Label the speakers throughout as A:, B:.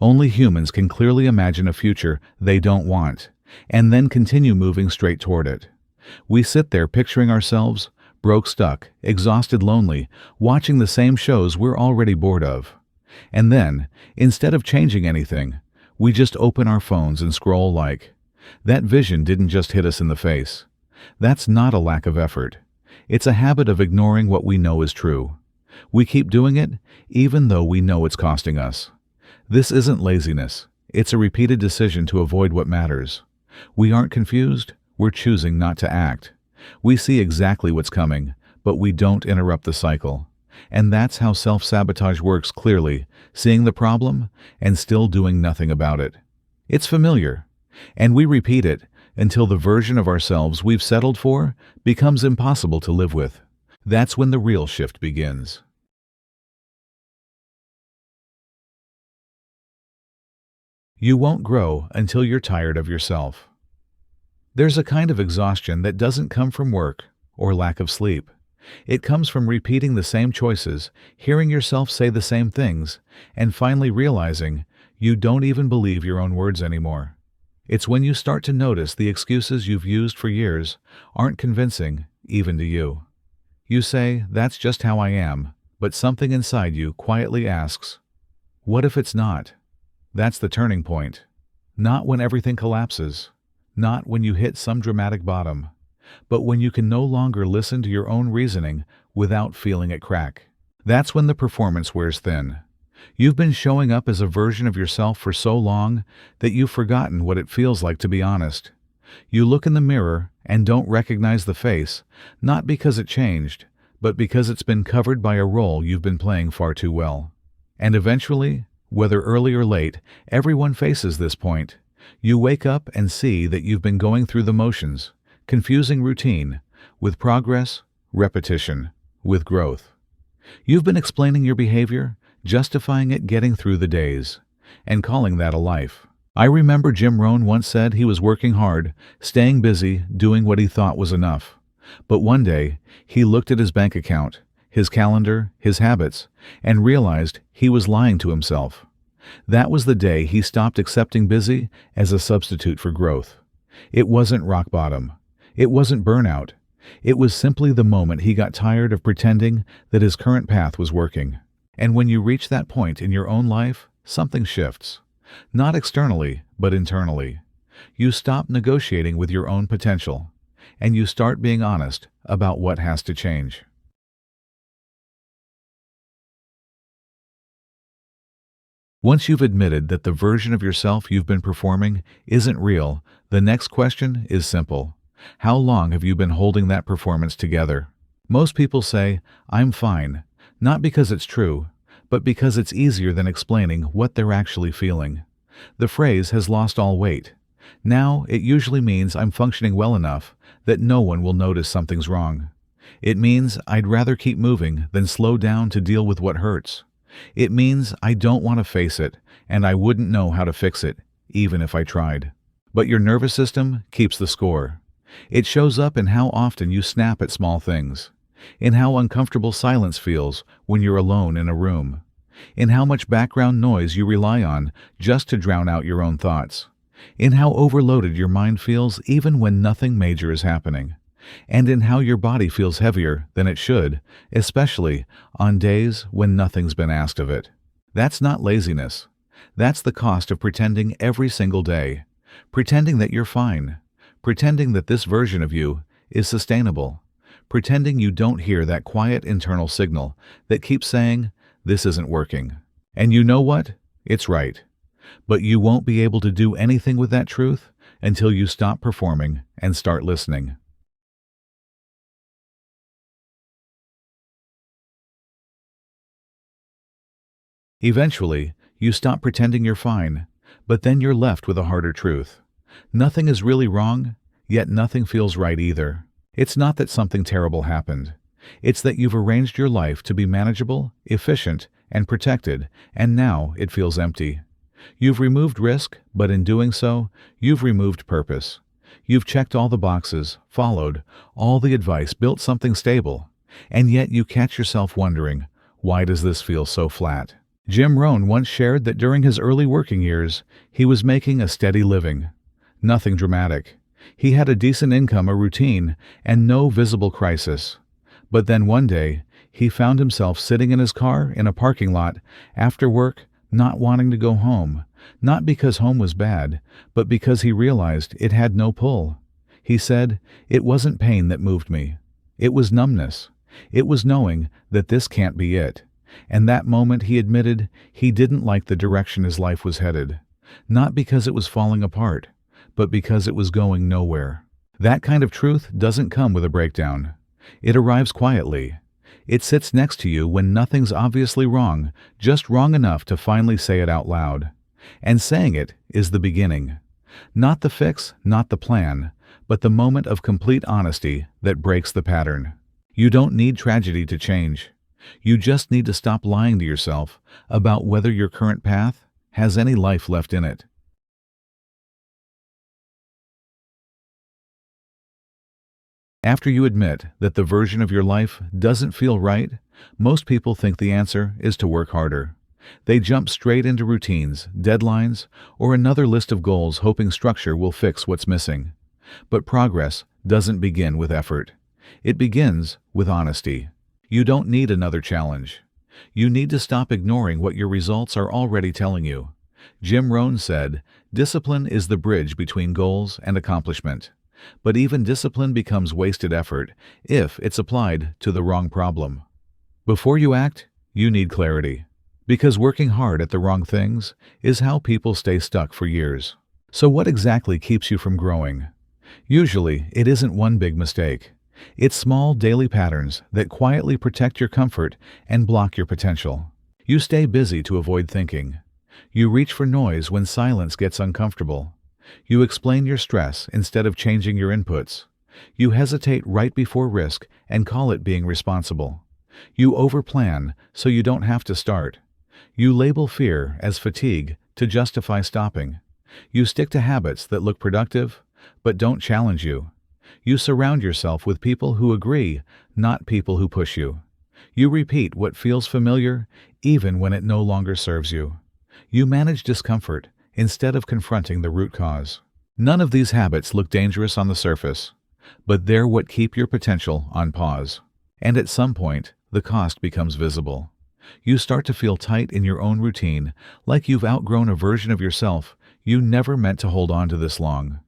A: Only humans can clearly imagine a future they don't want, and then continue moving straight toward it. We sit there picturing ourselves, broke, stuck, exhausted, lonely, watching the same shows we're already bored of. And then, instead of changing anything, we just open our phones and scroll like. That vision didn't just hit us in the face. That's not a lack of effort. It's a habit of ignoring what we know is true. We keep doing it, even though we know it's costing us. This isn't laziness. It's a repeated decision to avoid what matters. We aren't confused. We're choosing not to act. We see exactly what's coming, but we don't interrupt the cycle. And that's how self-sabotage works clearly, seeing the problem and still doing nothing about it. It's familiar, and we repeat it until the version of ourselves we've settled for becomes impossible to live with. That's when the real shift begins. You won't grow until you're tired of yourself. There's a kind of exhaustion that doesn't come from work or lack of sleep. It comes from repeating the same choices, hearing yourself say the same things, and finally realizing you don't even believe your own words anymore. It's when you start to notice the excuses you've used for years aren't convincing, even to you. You say, "That's just how I am," but something inside you quietly asks, "What if it's not?" That's the turning point. Not when everything collapses, not when you hit some dramatic bottom, but when you can no longer listen to your own reasoning without feeling it crack. That's when the performance wears thin. You've been showing up as a version of yourself for so long that you've forgotten what it feels like to be honest. You look in the mirror and don't recognize the face, not because it changed, but because it's been covered by a role you've been playing far too well. And eventually, whether early or late, everyone faces this point. You wake up and see that you've been going through the motions, confusing routine with progress, repetition with growth. You've been explaining your behavior, justifying it, getting through the days, and calling that a life. I remember Rohn once said he was working hard, staying busy, doing what he thought was enough. But one day, he looked at his bank account, his calendar, his habits, and realized he was lying to himself. That was the day he stopped accepting busy as a substitute for growth. It wasn't rock bottom. It wasn't burnout. It was simply the moment he got tired of pretending that his current path was working. And when you reach that point in your own life, something shifts. Not externally, but internally. You stop negotiating with your own potential, and you start being honest about what has to change. Once you've admitted that the version of yourself you've been performing isn't real, the next question is simple. How long have you been holding that performance together? Most people say, "I'm fine," not because it's true, but because it's easier than explaining what they're actually feeling. The phrase has lost all weight. Now it usually means I'm functioning well enough that no one will notice something's wrong. It means I'd rather keep moving than slow down to deal with what hurts. It means I don't want to face it, and I wouldn't know how to fix it, even if I tried. But your nervous system keeps the score. It shows up in how often you snap at small things, in how uncomfortable silence feels when you're alone in a room, in how much background noise you rely on just to drown out your own thoughts, in how overloaded your mind feels even when nothing major is happening, and in how your body feels heavier than it should, especially on days when nothing's been asked of it. That's not laziness. That's the cost of pretending every single day, pretending that you're fine, pretending that this version of you is sustainable, pretending you don't hear that quiet internal signal that keeps saying, "This isn't working." And you know what? It's right. But you won't be able to do anything with that truth until you stop performing and start listening. Eventually, you stop pretending you're fine, but then you're left with a harder truth. Nothing is really wrong, yet nothing feels right either. It's not that something terrible happened. It's that you've arranged your life to be manageable, efficient, and protected, and now it feels empty. You've removed risk, but in doing so, you've removed purpose. You've checked all the boxes, followed all the advice, built something stable, and yet you catch yourself wondering, why does this feel so flat? Jim Rohn once shared that during his early working years, he was making a steady living. Nothing dramatic. He had a decent income, a routine, and no visible crisis. But then one day, he found himself sitting in his car in a parking lot after work, not wanting to go home, not because home was bad, but because he realized it had no pull. He said, "It wasn't pain that moved me. It was numbness. It was knowing that this can't be it." And that moment he admitted he didn't like the direction his life was headed, not because it was falling apart, but because it was going nowhere. That kind of truth doesn't come with a breakdown. It arrives quietly. It sits next to you when nothing's obviously wrong, just wrong enough to finally say it out loud. And saying it is the beginning. Not the fix, not the plan, but the moment of complete honesty that breaks the pattern. You don't need tragedy to change. You just need to stop lying to yourself about whether your current path has any life left in it. After you admit that the version of your life doesn't feel right, most people think the answer is to work harder. They jump straight into routines, deadlines, or another list of goals hoping structure will fix what's missing. But progress doesn't begin with effort. It begins with honesty. You don't need another challenge. You need to stop ignoring what your results are already telling you. Jim Rohn said, "Discipline is the bridge between goals and accomplishment." But even discipline becomes wasted effort if it's applied to the wrong problem. Before you act, you need clarity. Because working hard at the wrong things is how people stay stuck for years. So what exactly keeps you from growing? Usually, it isn't one big mistake. It's small daily patterns that quietly protect your comfort and block your potential. You stay busy to avoid thinking. You reach for noise when silence gets uncomfortable. You explain your stress instead of changing your inputs. You hesitate right before risk and call it being responsible. You overplan so you don't have to start. You label fear as fatigue to justify stopping. You stick to habits that look productive but don't challenge you. You surround yourself with people who agree, not people who push you. You repeat what feels familiar even when it no longer serves you. You manage discomfort instead of confronting the root cause. None of these habits look dangerous on the surface, but they're what keep your potential on pause. And at some point, the cost becomes visible. You start to feel tight in your own routine, like you've outgrown a version of yourself you never meant to hold on to this long.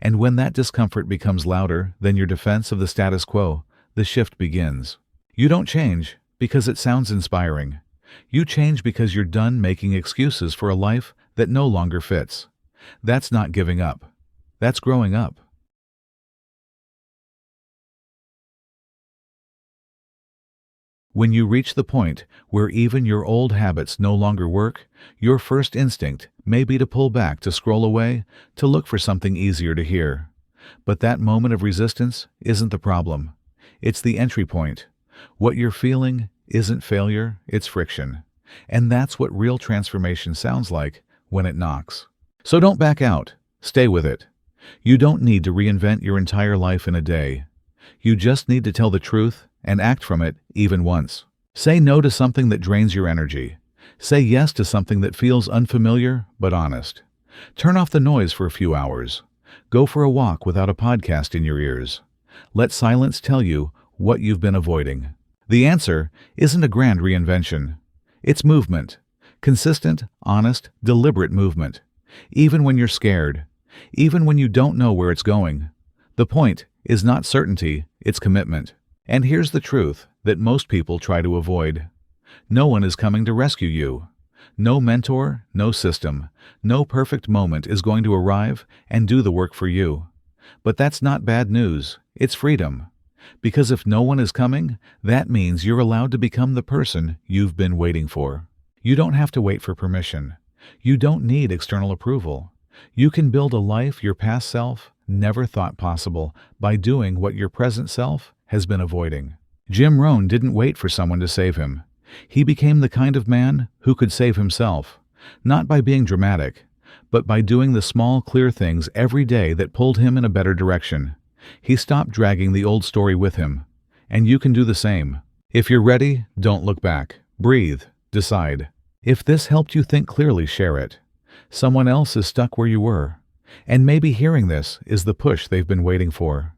A: And when that discomfort becomes louder than your defense of the status quo, the shift begins. You don't change because it sounds inspiring. You change because you're done making excuses for a life that no longer fits. That's not giving up. That's growing up. When you reach the point where even your old habits no longer work, your first instinct may be to pull back, to scroll away, to look for something easier to hear. But that moment of resistance isn't the problem. It's the entry point. What you're feeling isn't failure, it's friction. And that's what real transformation sounds like when it knocks. So don't back out. Stay with it. You don't need to reinvent your entire life in a day. You just need to tell the truth and act from it even once. Say no to something that drains your energy. Say yes to something that feels unfamiliar but honest. Turn off the noise for a few hours. Go for a walk without a podcast in your ears. Let silence tell you what you've been avoiding. The answer isn't a grand reinvention. It's movement. Consistent, honest, deliberate movement. Even when you're scared. Even when you don't know where it's going. The point is not certainty, it's commitment. And here's the truth that most people try to avoid. No one is coming to rescue you. No mentor, no system, no perfect moment is going to arrive and do the work for you. But that's not bad news, it's freedom. Because if no one is coming, that means you're allowed to become the person you've been waiting for. You don't have to wait for permission. You don't need external approval. You can build a life your past self never thought possible by doing what your present self has been avoiding. Jim Rohn didn't wait for someone to save him. He became the kind of man who could save himself, not by being dramatic, but by doing the small, clear things every day that pulled him in a better direction. He stopped dragging the old story with him, and you can do the same. If you're ready, don't look back. Breathe. Decide. If this helped you think clearly, share it. Someone else is stuck where you were, and maybe hearing this is the push they've been waiting for.